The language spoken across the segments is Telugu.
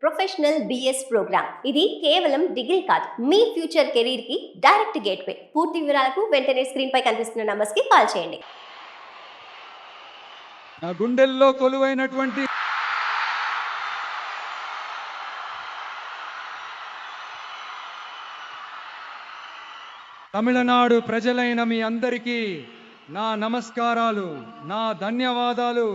Professional BS programme. ఇది కేవలం డిగ్రీ కాదు, మీ ఫ్యూచర్ కెరీర్ కి డైరెక్ట్ గేట్వే. పూర్తి వివరాలకు వెంటనే స్క్రీన్ పై కనిపిస్తున్న నంబర్స్ కి కాల్ చేయండి. నా గుండెల్లో కొలువైనటువంటి తమిళనాడు ప్రజలైన మీ అందరికీ నా నమస్కారాలు, నా ధన్యవాదాలు.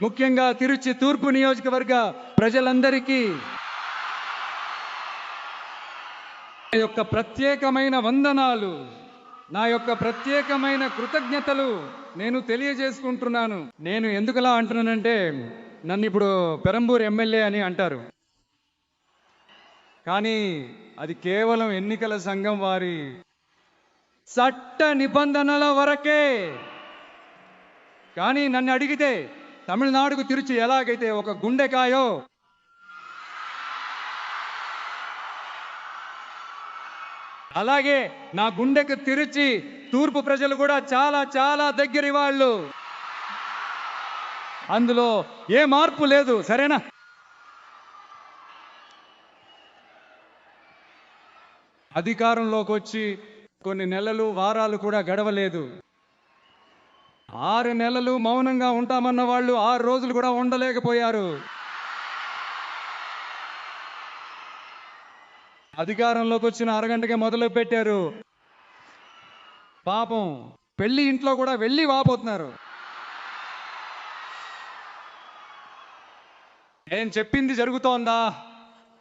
ముఖ్యంగా తిరుచి తూర్పు నియోజకవర్గ ప్రజలందరికీ నా యొక్క ప్రత్యేకమైన వందనాలు, నా యొక్క ప్రత్యేకమైన కృతజ్ఞతలు నేను తెలియజేసుకుంటున్నాను. నేను ఎందుకులా అంటున్నానంటే, నన్ను ఇప్పుడు పెరంబూరు ఎమ్మెల్యే అని అంటారు, కానీ అది కేవలం ఎన్నికల సంఘం వారి చట్ట నిబంధనల వరకే. కానీ నన్ను అడిగితే తమిళనాడుకు తిరుచి ఎలాగైతే ఒక గుండెకాయో, అలాగే నా గుండెకు తిరుచి తూర్పు ప్రజలు కూడా చాలా చాలా దగ్గరి వాళ్ళు. అందులో ఏ మార్పు లేదు, సరేనా? అధికారంలోకి వచ్చి కొన్ని నెలలు వారాలు కూడా గడవలేదు. 6 నెలలు మౌనంగా ఉంటామన్న వాళ్ళు 6 రోజులు కూడా ఉండలేకపోయారు. అధికారంలోకి వచ్చిన అరగంటకే మొదలు పెట్టారు. పాపం పెళ్లి ఇంట్లో కూడా వెళ్ళి వాపోతున్నారు. నేను చెప్పింది జరుగుతోందా?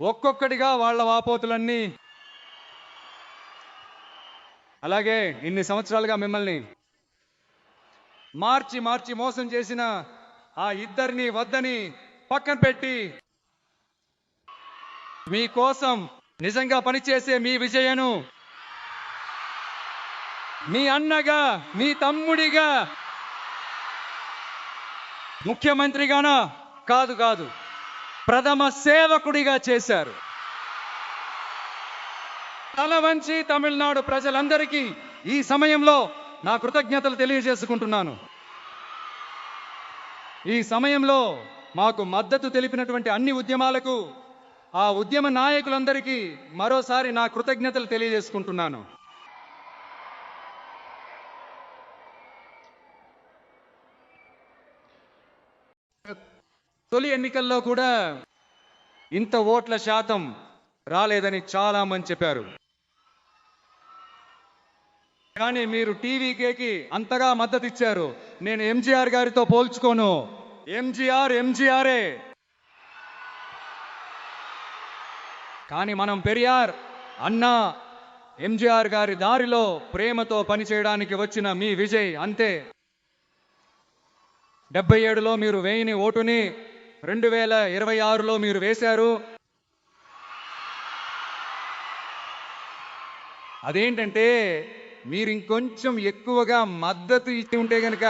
ఒక్కొక్కటిగా వాళ్ళ వాపోతులన్నీ. అలాగే ఇన్ని సంవత్సరాలుగా మిమ్మల్ని మార్చి మార్చి మోసం చేసిన ఆ ఇద్దరిని వద్దని పక్కన పెట్టి, మీకోసం నిజంగా పనిచేసే మీ విజయను మీ అన్నగా, మీ తమ్ముడిగా, ముఖ్యమంత్రిగానా కాదు ప్రథమ సేవకుడిగా చేశారు. తల వంచి తమిళనాడు ప్రజలందరికీ ఈ సమయంలో నా కృతజ్ఞతలు తెలియజేసుకుంటున్నాను. ఈ సమయంలో మాకు మద్దతు తెలిపినటువంటి అన్ని ఉద్యమాలకు, ఆ ఉద్యమ నాయకులందరికీ మరోసారి నా కృతజ్ఞతలు తెలియజేసుకుంటున్నాను. తొలి ఎన్నికల్లో కూడా ఇంత ఓట్ల శాతం రాలేదని చాలా మంది చెప్పారు. కానీ మీరు టీవీకేకి అంతగా మద్దతు ఇచ్చారు. నేను ఎంజీఆర్ గారితో పోల్చుకోను. ఎంజీఆరే. కానీ మనం పెరియార్ అన్నా ఎంజీఆర్ గారి దారిలో ప్రేమతో పనిచేయడానికి వచ్చిన మీ విజయ్ అంతే. 77లో మీరు వేయని ఓటుని 2026లో మీరు వేశారు. అదేంటంటే, మీరు ఇంకొంచెం ఎక్కువగా మద్దతు ఇచ్చి ఉంటే కనుక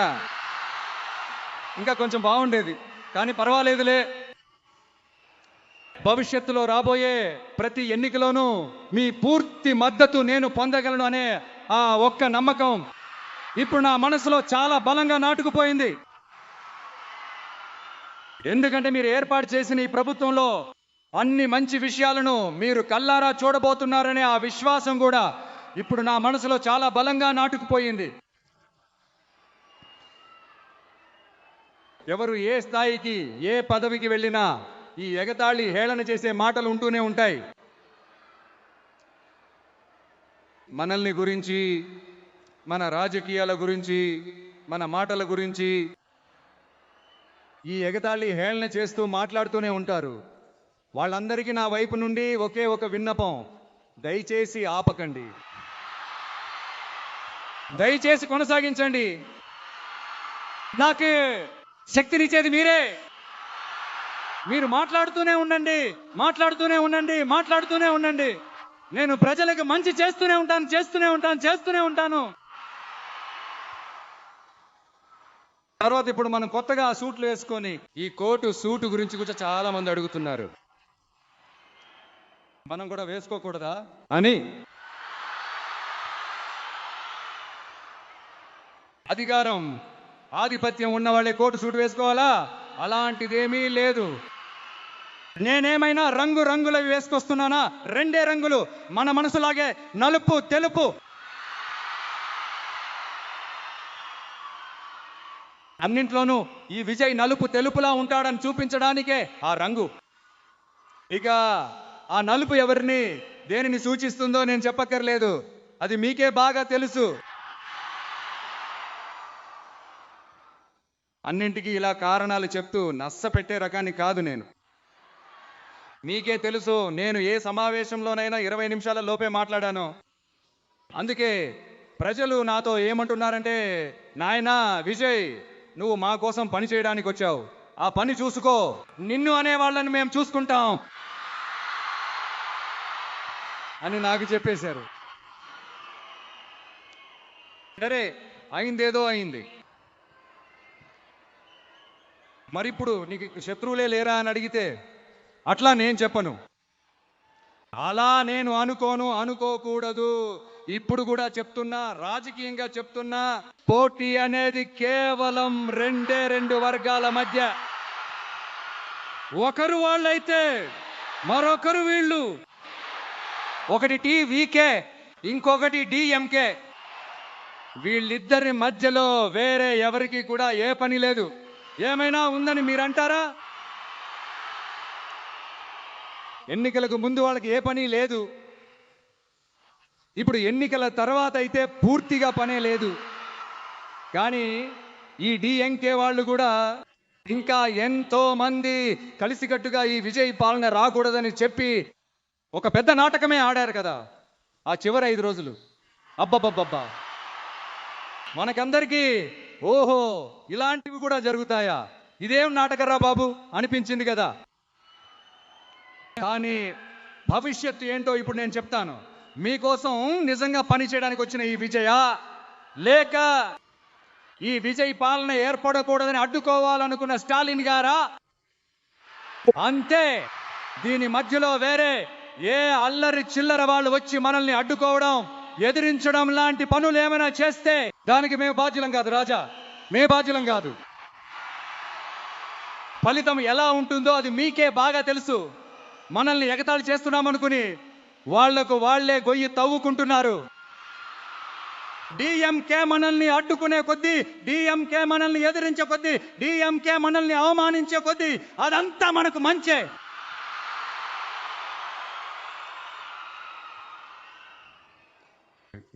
ఇంకా కొంచెం బాగుండేది. కానీ పర్వాలేదులే, భవిష్యత్తులో రాబోయే ప్రతి ఎన్నికలోనూ మీ పూర్తి మద్దతు నేను పొందగలను అనే ఆ ఒక్క నమ్మకం ఇప్పుడు నా మనసులో చాలా బలంగా నాటుకుపోయింది. ఎందుకంటే మీరు ఏర్పాటు చేసిన ఈ ప్రభుత్వంలో అన్ని మంచి విషయాలను మీరు కల్లారా చూడబోతున్నారనే ఆ విశ్వాసం కూడా ఇప్పుడు నా మనసులో చాలా బలంగా నాటుకుపోయింది. ఎవరు ఏ స్థాయికి, ఏ పదవికి వెళ్ళినా ఈ ఎగతాళి హేళన చేసే మాటలు ఉంటూనే ఉంటాయి. మనల్ని గురించి, మన రాజకీయాల గురించి, మన మాటల గురించి ఈ ఎగతాళి హేళన చేస్తూ మాట్లాడుతూనే ఉంటారు. వాళ్ళందరికీ నా వైపు నుండి ఒకే ఒక విన్నపం: దయచేసి ఆపకండి, దయచేసి కొనసాగించండి. నాకు శక్తినిచ్చేది మీరే. మీరు మాట్లాడుతూనే ఉండండి. నేను ప్రజలకు మంచి చేస్తూనే ఉంటాను. తర్వాత ఇప్పుడు మనం కొత్తగా సూట్లు వేసుకొని, ఈ కోటు సూటు గురించి కూడా చాలా మంది అడుగుతున్నారు, మనం కూడా వేసుకోకూడదా అని. అధికారం ఆధిపత్యం ఉన్నవాళ్ళే కోటు సూటు వేసుకోవాలా? అలాంటిదేమీ లేదు. నేనేమైనా రంగు రంగులవి వేసుకొస్తున్నానా? రెండే రంగులు, మన మనసులాగే నలుపు తెలుపు. అన్నింట్లోనూ ఈ విజయ్ నలుపు తెలుపులా ఉంటాడని చూపించడానికే ఆ రంగు. ఇక ఆ నలుపు ఎవరిని దేనిని సూచిస్తుందో నేను చెప్పక్కర్లేదు, అది మీకే బాగా తెలుసు. అన్నింటికీ ఇలా కారణాలు చెప్తూ నచ్చ పెట్టే రకాన్ని కాదు నేను. మీకే తెలుసు నేను ఏ సమావేశంలోనైనా 20 నిమిషాల లోపే మాట్లాడాను. అందుకే ప్రజలు నాతో ఏమంటున్నారంటే, నాయనా విజయ్, నువ్వు మా కోసం పని చేయడానికి వచ్చావు, ఆ పని చూసుకో, నిన్ను అనే వాళ్ళని మేము చూసుకుంటాం అని నాకు చెప్పేశారు. సరే, అయిందేదో అయింది. మరిప్పుడు నీకు శత్రువులే లేరా అని అడిగితే అట్లా నేను చెప్పను, అలా నేను అనుకోకూడదు. ఇప్పుడు కూడా చెప్తున్నా, రాజకీయంగా చెప్తున్నా, పోటీ అనేది కేవలం రెండు వర్గాల మధ్య. ఒకరు వాళ్ళైతే మరొకరు వీళ్ళు. ఒకటి టీవీకే, ఇంకొకటి డిఎంకే. వీళ్ళిద్దరి మధ్యలో వేరే ఎవరికి కూడా ఏ పని లేదు. ఏమైనా ఉందని మీరంటారా? ఎన్నికలకు ముందు వాళ్ళకి ఏ పని లేదు, ఇప్పుడు ఎన్నికల తర్వాత అయితే పూర్తిగా పనే లేదు. కానీ ఈ డిఎంకే వాళ్ళు కూడా ఇంకా ఎంతో మంది కలిసికట్టుగా ఈ విజయ్ పాలన రాకూడదని చెప్పి ఒక పెద్ద నాటకమే ఆడారు కదా ఆ చివరి 5 రోజులు. అబ్బబ్బబ్బబ్బా, మనకందరికీ ఓహో ఇలాంటివి కూడా జరుగుతాయా, ఇదేం నాటకరా బాబు అనిపించింది కదా. కానీ భవిష్యత్తు ఏంటో ఇప్పుడు నేను చెప్తాను. మీకోసం నిజంగా పని చేయడానికి వచ్చిన ఈ విజయ, లేక ఈ విజయ్ పాలన ఏర్పడకూడదని అడ్డుకోవాలనుకున్న స్టాలిన్ గారా? అంతే. దీని మధ్యలో వేరే ఏ అల్లరి చిల్లర వాళ్ళు వచ్చి మనల్ని అడ్డుకోవడం, ఎదిరించడం లాంటి పనులు ఏమైనా చేస్తే దానికి మేము బాధ్యులం కాదు రాజా, మేము బాధ్యులం కాదు. ఫలితం ఎలా ఉంటుందో అది మీకే బాగా తెలుసు. మనల్ని ఎగతాళి చేస్తున్నామనుకుని వాళ్లకు వాళ్లే గొయ్యి తవ్వుకుంటున్నారు. డిఎంకే మనల్ని అడ్డుకునే కొద్దీ, డిఎంకే మనల్ని ఎదిరించే కొద్దీ, డిఎంకే మనల్ని అవమానించే కొద్దీ అదంతా మనకు మంచే.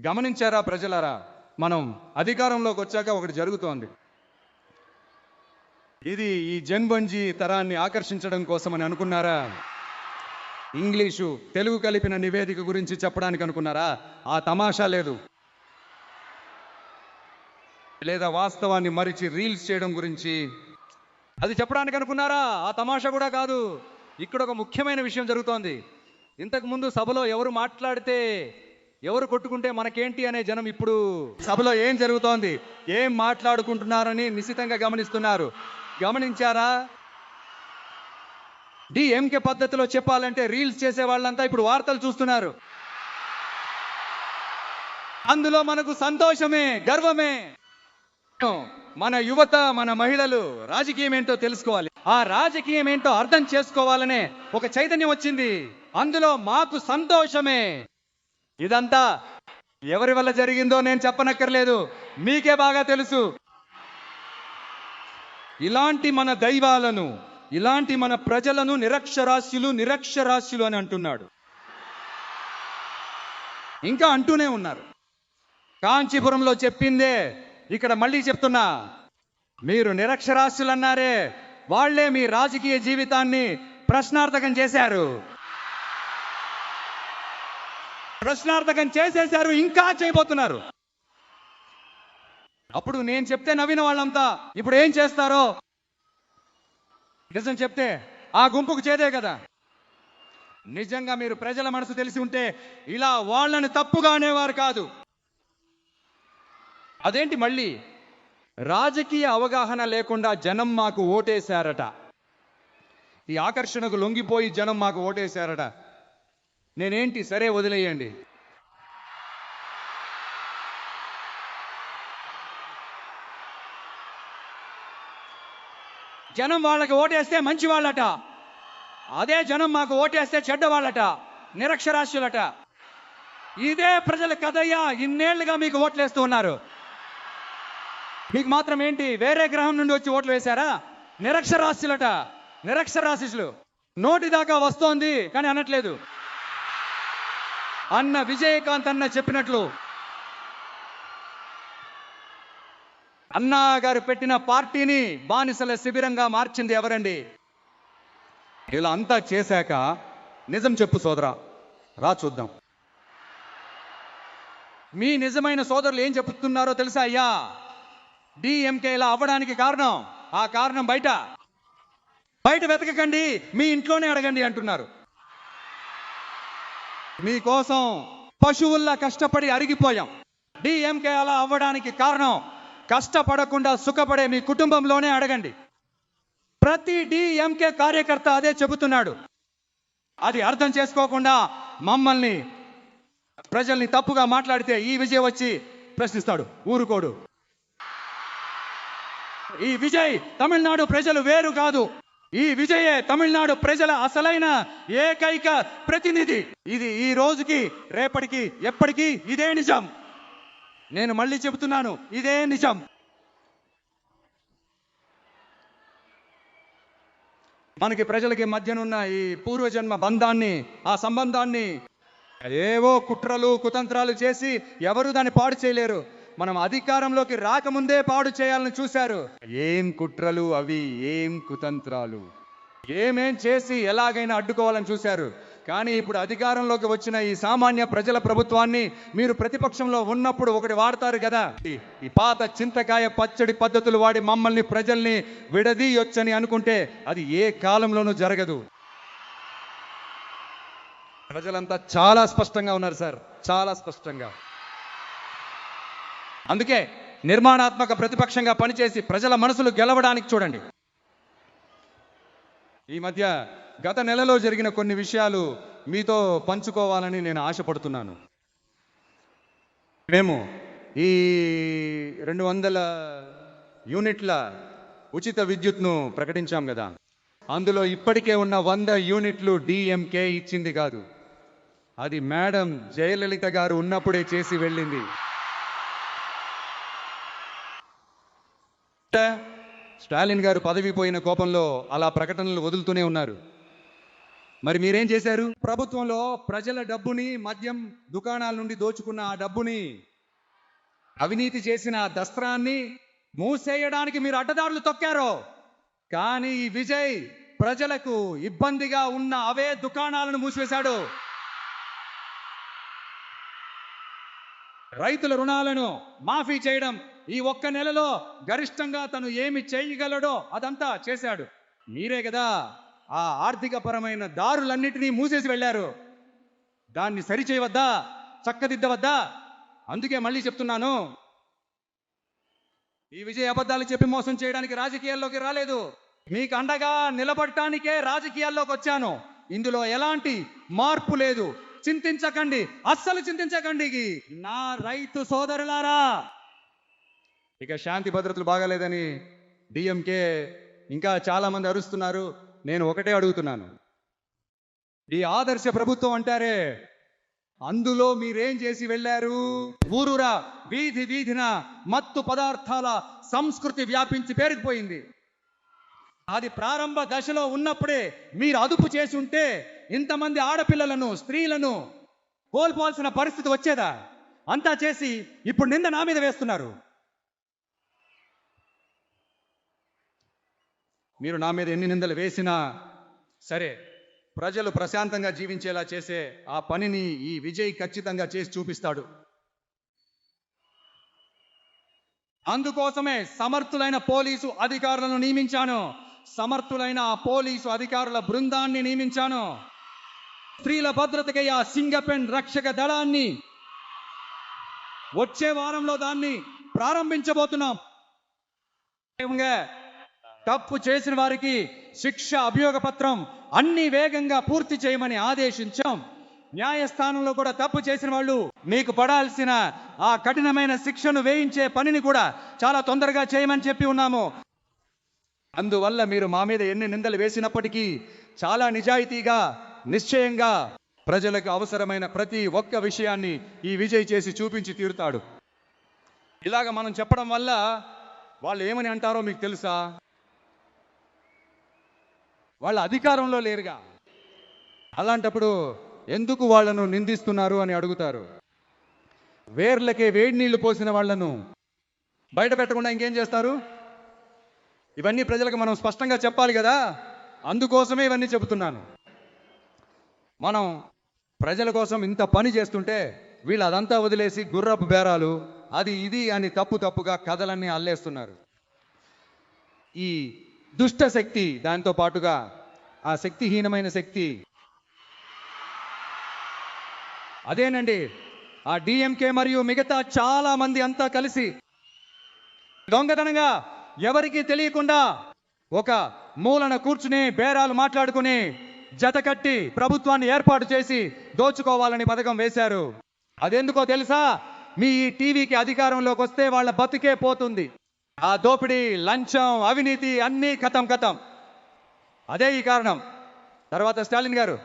గమనించారా ప్రజలారా? మనం అధికారంలోకి వచ్చాక ఒకటి జరుగుతోంది. ఇది ఈ జన్బంజీ తరాన్ని ఆకర్షించడం కోసమని అనుకున్నారా? ఇంగ్లీషు తెలుగు కలిపిన నివేదిక గురించి చెప్పడానికి అనుకున్నారా? ఆ తమాషా లేదు. లేదా వాస్తవాన్ని మరిచి రీల్స్ చేయడం గురించి అది చెప్పడానికి అనుకున్నారా? ఆ తమాషా కూడా కాదు. ఇక్కడ ఒక ముఖ్యమైన విషయం జరుగుతోంది. ఇంతకుముందు సభలో ఎవరు మాట్లాడితే, ఎవరు కొట్టుకుంటే మనకేంటి అనే జనం ఇప్పుడు సభలో ఏం జరుగుతోంది, ఏం మాట్లాడుకుంటున్నారని నిశితంగా గమనిస్తున్నారు. గమనించారా? డిఎంకే పద్ధతిలో చెప్పాలంటే రీల్స్ చేసే వాళ్ళంతా ఇప్పుడు వార్తలు చూస్తున్నారు. అందులో మనకు సంతోషమే, గర్వమే. మన యువత, మన మహిళలు రాజకీయం ఏంటో తెలుసుకోవాలి, ఆ రాజకీయం ఏంటో అర్థం చేసుకోవాలనే ఒక చైతన్యం వచ్చింది. అందులో మాకు సంతోషమే. ఇదంతా ఎవరి వల్ల జరిగిందో నేను చెప్పనక్కర్లేదు, మీకే బాగా తెలుసు. ఇలాంటి మన దైవాలను, ఇలాంటి మన ప్రజలను నిరక్షరాస్యులు అని అంటున్నాడు. ఇంకా అంటూనే ఉన్నారు. కాంచీపురంలో చెప్పిందే ఇక్కడ మళ్ళీ చెప్తున్నా. మీరు నిరక్షరాస్యులు అన్నారే, వాళ్లే మీ రాజకీయ జీవితాన్ని ప్రశ్నార్థకం చేశారు. ప్రశ్నార్థకం చేసేశారు, ఇంకా చేయబోతున్నారు. అప్పుడు నేను చెప్తే నవ్విన వాళ్ళంతా ఇప్పుడు ఏం చేస్తారో, నిజం చెప్తే ఆ గుంపుకు చేదే కదా. నిజంగా మీరు ప్రజల మనసు తెలిసి ఉంటే ఇలా వాళ్ళని తప్పుగా అనేవారు కాదు. అదేంటి మళ్ళీ రాజకీయ అవగాహన లేకుండా జనం మాకు ఓటేశారట, ఈ ఆకర్షణకు లొంగిపోయి జనం మాకు ఓటేశారట. నేనేంటి, సరే వదిలేయండి. జనం వాళ్ళకి ఓటేస్తే మంచి వాళ్ళట, అదే జనం మాకు ఓటేస్తే చెడ్డవాళ్ళట, నిరక్షరాస్యులట. ఇదే ప్రజల కథయ్యా. ఇన్నేళ్లుగా మీకు ఓట్లేస్తూ ఉన్నారు. మీకు మాత్రం ఏంటి, వేరే గ్రహం నుండి వచ్చి ఓట్లు వేశారా? నిరక్షరాస్యులట, నిరక్షరాస్యులు. నోటి దాకా వస్తోంది కానీ అనట్లేదు. అన్న విజయకాంత్ అన్న చెప్పినట్లు అన్నా గారు పెట్టిన పార్టీని బానిసల శిబిరంగా మార్చింది ఎవరండి? ఇలా అంతా చేశాక నిజం చెప్పు సోదరా, రా చూద్దాం. మీ నిజమైన సోదరులు ఏం చెప్తున్నారో తెలుసా అయ్యా? డిఎంకే ఇలా అవ్వడానికి కారణం, ఆ కారణం బయట వెతకకండి, మీ ఇంట్లోనే అడగండి అంటున్నారు. మీకోసం పశువుల్లా కష్టపడి అరిగిపోయాం. డిఎంకే అలా అవ్వడానికి కారణం కష్టపడకుండా సుఖపడే మీ కుటుంబంలోనే అడగండి. ప్రతి డిఎంకే కార్యకర్త అదే చెబుతున్నాడు. అది అర్థం చేసుకోకుండా మమ్మల్ని, ప్రజల్ని తప్పుగా మాట్లాడితే ఈ విజయ్ వచ్చి ప్రశ్నిస్తాడు, ఊరుకోడు. ఈ విజయ్ తమిళనాడు ప్రజలు వేరు కాదు, ఈ విజయే తమిళనాడు ప్రజల అసలైన ఏకైక ప్రతినిధి. ఇది ఈ రోజుకి, రేపటికి, ఎప్పటికీ ఇదే నిజం. నేను మళ్ళీ చెబుతున్నాను, ఇదే నిజం. మనకి ప్రజలకి మధ్యనున్న ఈ పూర్వజన్మ బంధాన్ని, ఆ సంబంధాన్ని ఏవో కుట్రలు కుతంత్రాలు చేసి ఎవరు దాన్ని పాడు చేయలేరు. మనం అధికారంలోకి రాకముందే పాడు చేయాలని చూశారు. ఏం కుట్రలు అవి, ఏం కుతంత్రాలు, ఏమేం చేసి ఎలాగైనా అడ్డుకోవాలని చూశారు. కానీ ఇప్పుడు అధికారంలోకి వచ్చిన ఈ సామాన్య ప్రజల ప్రభుత్వాన్ని మీరు ప్రతిపక్షంలో ఉన్నప్పుడు ఒకటి వాడతారు కదా, ఈ పాత చింతకాయ పచ్చడి పద్ధతులు వాడి మమ్మల్ని, ప్రజల్ని విడదీయొచ్చని అనుకుంటే అది ఏ కాలంలోనూ జరగదు. ప్రజలంతా చాలా స్పష్టంగా ఉన్నారు సార్, చాలా స్పష్టంగా. అందుకే నిర్మాణాత్మక ప్రతిపక్షంగా పనిచేసి ప్రజల మనసులు గెలవడానికి చూడండి. ఈ మధ్య గత నెలలో జరిగిన కొన్ని విషయాలు మీతో పంచుకోవాలని నేను ఆశపడుతున్నాను. మేము ఈ 200 యూనిట్ల ఉచిత విద్యుత్ను ప్రకటించాం కదా, అందులో ఇప్పటికే ఉన్న 100 యూనిట్లు డిఎంకే ఇచ్చింది కాదు, అది మేడం జయలలిత గారు ఉన్నప్పుడే చేసి వెళ్ళింది. స్టాలిన్ గారు పదవి పోయిన కోపంలో అలా ప్రకటనలు వదులుతూనే ఉన్నారు. మరి మీరేం చేశారు? ప్రభుత్వంలో ప్రజల డబ్బుని, మద్యం దుకాణాల నుండి దోచుకున్న ఆ డబ్బుని, అవినీతి చేసిన దస్త్రాన్ని మూసేయడానికి మీరు అడ్డదారులు తొక్కారు. కానీ ఈ విజయ్ ప్రజలకు ఇబ్బందిగా ఉన్న అవే దుకాణాలను మూసివేశాడు. రైతుల రుణాలను మాఫీ చేయడం, ఈ ఒక్క నెలలో గరిష్టంగా తను ఏమి చేయగలడో అదంతా చేశాడు. మీరే కదా ఆ ఆర్థిక పరమైన దారులన్నిటినీ మూసేసి వెళ్ళారు. దాన్ని సరిచేయవద్దా, చక్కదిద్దవద్దా? అందుకే మళ్ళీ చెప్తున్నాను, ఈ విజయ్ అబద్ధాలు చెప్పి మోసం చేయడానికి రాజకీయాల్లోకి రాలేదు. మీకు అండగా నిలబడటానికే రాజకీయాల్లోకి వచ్చాను. ఇందులో ఎలాంటి మార్పు లేదు. చింతించకండి, అస్సలు చింతించకండి నా రైతు సోదరులారా. ఇక శాంతి భద్రతలు బాగాలేదని డిఎంకే ఇంకా చాలా మంది అరుస్తున్నారు. నేను ఒకటే అడుగుతున్నాను, ఈ ఆదర్శ ప్రభుత్వం అంటారే, అందులో మీరేం చేసి వెళ్ళారు? ఊరూరా, వీధి వీధిన మత్తు పదార్థాల సంస్కృతి వ్యాపించి పేరుకుపోయింది. అది ప్రారంభ దశలో ఉన్నప్పుడే మీరు అదుపు చేసి ఉంటే ఇంతమంది ఆడపిల్లలను, స్త్రీలను కోల్పోవాల్సిన పరిస్థితి వచ్చేదా? అంతా చేసి ఇప్పుడు నింద నా మీద వేస్తున్నారు. మీరు నా మీద ఎన్ని నిందలు వేసినా సరే, ప్రజలు ప్రశాంతంగా జీవించేలా చేసే ఆ పనిని ఈ విజయ్ ఖచ్చితంగా చేసి చూపిస్తాడు. అందుకోసమే సమర్థులైన పోలీసు అధికారులను నియమించాను. సమర్థులైన ఆ పోలీసు అధికారుల బృందాన్ని నియమించాను. స్త్రీల భద్రతకై ఆ సింగపెన్ రక్షక దళాన్ని వచ్చే వారంలో దాన్ని ప్రారంభించబోతున్నాం. తప్పు చేసిన వారికి శిక్ష అభియోగ పత్రం అన్ని వేగంగా పూర్తి చేయమని ఆదేశించాం. న్యాయస్థానంలో కూడా తప్పు చేసిన వాళ్ళు మీకు పడాల్సిన ఆ కఠినమైన శిక్షను వేయించే పనిని కూడా చాలా తొందరగా చేయమని చెప్పి ఉన్నాము. అందువల్ల మీరు మా మీద ఎన్ని నిందలు వేసినప్పటికీ చాలా నిజాయితీగా, నిశ్చయంగా ప్రజలకు అవసరమైన ప్రతి ఒక్క విషయాన్ని ఈ విజయ్ చేసి చూపించి తీరుతాడు. ఇలాగ మనం చెప్పడం వల్ల వాళ్ళు ఏమని అంటారో మీకు తెలుసా? వాళ్ళ అధికారంలో లేరుగా, అలాంటప్పుడు ఎందుకు వాళ్ళను నిందిస్తున్నారు అని అడుగుతారు. వేర్లకే వేడి నీళ్లు పోసిన వాళ్లను బయట పెట్టకుండా ఇంకేం చేస్తారు? ఇవన్నీ ప్రజలకు మనం స్పష్టంగా చెప్పాలి కదా, అందుకోసమే ఇవన్నీ చెబుతున్నాను. మనం ప్రజల కోసం ఇంత పని చేస్తుంటే వీళ్ళు అదంతా వదిలేసి గుర్రపు బేరాలు అది ఇది అని తప్పుగా కథలన్నీ అల్లేస్తున్నారు. ఈ దుష్ట శక్తి, దాంతో పాటుగా ఆ శక్తిహీనమైన శక్తి అదేనండి ఆ డిఎంకే మరియు మిగతా చాలా మంది అంతా కలిసి దొంగతనంగా ఎవరికీ తెలియకుండా ఒక మూలన కూర్చుని బేరాలు మాట్లాడుకుని జతకట్టి ప్రభుత్వాన్ని ఏర్పాటు చేసి దోచుకోవాలని పథకం వేశారు. అదెందుకో తెలుసా? మీ ఈ టీవీకి అధికారంలోకి వస్తే వాళ్ళ బతుకే పోతుంది. ఆ దోపిడీ, లంచం, అవినీతి అన్నీ ఖతం. అదే ఈ కారణం. తర్వాత స్టాలిన్ గారు,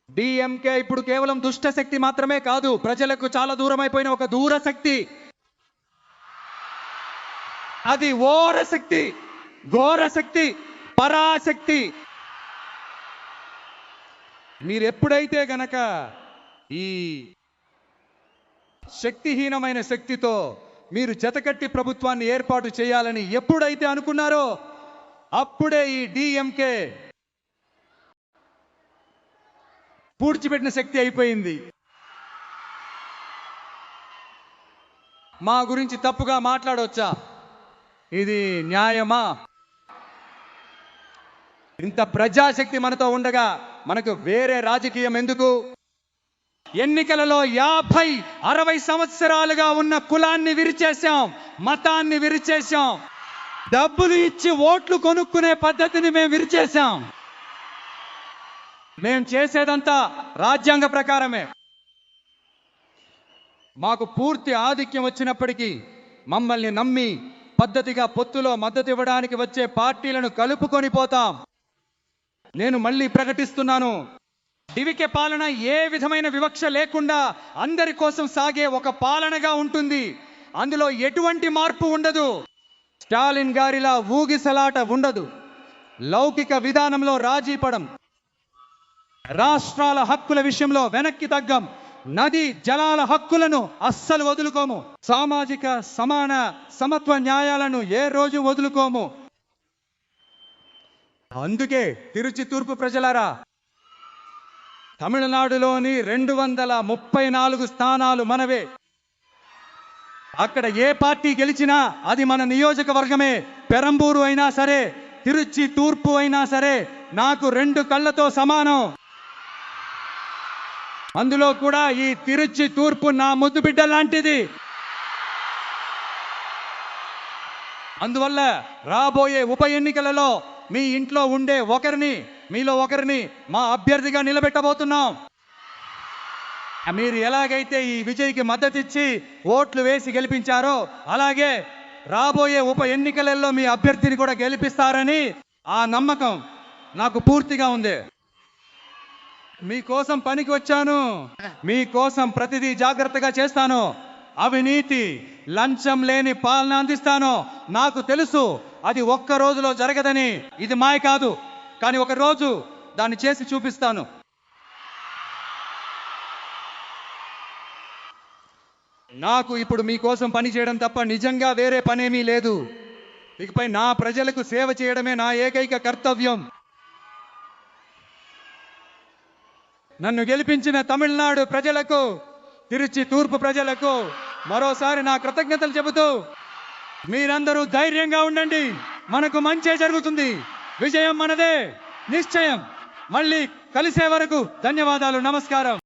డిఎంకే ఇప్పుడు కేవలం దుష్ట శక్తి మాత్రమే కాదు, ప్రజలకు చాలా దూరం అయిపోయిన ఒక దూర శక్తి. అది ఓర శక్తి, ఘోర శక్తి, పరాశక్తి. మీరు ఎప్పుడైతే గనక ఈ శక్తిహీనమైన శక్తితో మీరు జతకట్టి ప్రభుత్వాన్ని ఏర్పాటు చేయాలని ఎప్పుడైతే అనుకున్నారో అప్పుడే ఈ డిఎంకే పూడ్చిపెట్టిన శక్తి అయిపోయింది. మా గురించి తప్పుగా మాట్లాడవచ్చా? ఇది న్యాయమా? ఇంత ప్రజాశక్తి మనతో ఉండగా మనకు వేరే రాజకీయం ఎందుకు? ఎన్నికలలో 50-60 సంవత్సరాలుగా ఉన్న కులాన్ని విరిచేశాం, మతాన్ని విరిచేశాం, డబ్బులు ఇచ్చి ఓట్లు కొనుక్కునే పద్ధతిని మేము విరిచేశాం. మేము చేసేదంతా రాజ్యాంగ ప్రకారమే. మాకు పూర్తి ఆధిక్యం వచ్చినప్పటికీ మమ్మల్ని నమ్మి పద్ధతిగా పొత్తులో మద్దతు ఇవ్వడానికి వచ్చే పార్టీలను కలుపుకొని పోతాం. నేను మళ్ళీ ప్రకటిస్తున్నాను, డివికే పాలన ఏ విధమైన వివక్ష లేకుండా అందరి కోసం సాగే ఒక పాలనగా ఉంటుంది. అందులో ఎటువంటి మార్పు ఉండదు. స్టాలిన్ గారిలా ఊగిసలాట ఉండదు. లౌకిక విధానంలో రాజీ పడం. రాష్ట్రాల హక్కుల విషయంలో వెనక్కి తగ్గం. నది జలాల హక్కులను అస్సలు వదులుకోము. సామాజిక సమాన సమత్వ న్యాయాలను ఏ రోజు వదులుకోము. అందుకే తిరుచి తూర్పు ప్రజలారా, తమిళనాడులోని 234 స్థానాలు మనవే. అక్కడ ఏ పార్టీ గెలిచినా అది మన నియోజకవర్గమే. పెరంబూరు అయినా సరే, తిరుచి తూర్పు అయినా సరే, నాకు 2 కళ్ళతో సమానం. అందులో కూడా ఈ తిరుచి తూర్పు నా ముద్దు బిడ్డ లాంటిది. అందువల్ల రాబోయే ఉప ఎన్నికలలో మీ ఇంట్లో ఉండే మీలో ఒకరిని మా అభ్యర్థిగా నిలబెట్టబోతున్నాం. మీరు ఎలాగైతే ఈ విజయ్కి మద్దతిచ్చి ఓట్లు వేసి గెలిపించారో అలాగే రాబోయే ఉప ఎన్నికలలో మీ అభ్యర్థిని కూడా గెలిపిస్తారని ఆ నమ్మకం నాకు పూర్తిగా ఉంది. మీకోసం పనికి వచ్చాను. మీకోసం ప్రతిదీ జాగ్రత్తగా చేస్తాను. అవినీతి, లంచం లేని పాలన అందిస్తాను. నాకు తెలుసు అది ఒక్క రోజులో జరగదని. ఇది మాయ కాదు, కానీ ఒక రోజు దాన్ని చేసి చూపిస్తాను. నాకు ఇప్పుడు మీకోసం పని చేయడం తప్ప నిజంగా వేరే పనేమీ లేదు. ఇకపై నా ప్రజలకు సేవ చేయడమే నా ఏకైక కర్తవ్యం. నన్ను గెలిపించిన తమిళనాడు ప్రజలకు, తిరుచి తూర్పు ప్రజలకు మరోసారి నా కృతజ్ఞతలు చెబుతూ మీరందరూ ధైర్యంగా ఉండండి. మనకు మంచే జరుగుతుంది. విజయం మనదే, నిశ్చయం. మళ్ళీ కలిసే వరకు ధన్యవాదాలు. నమస్కారం.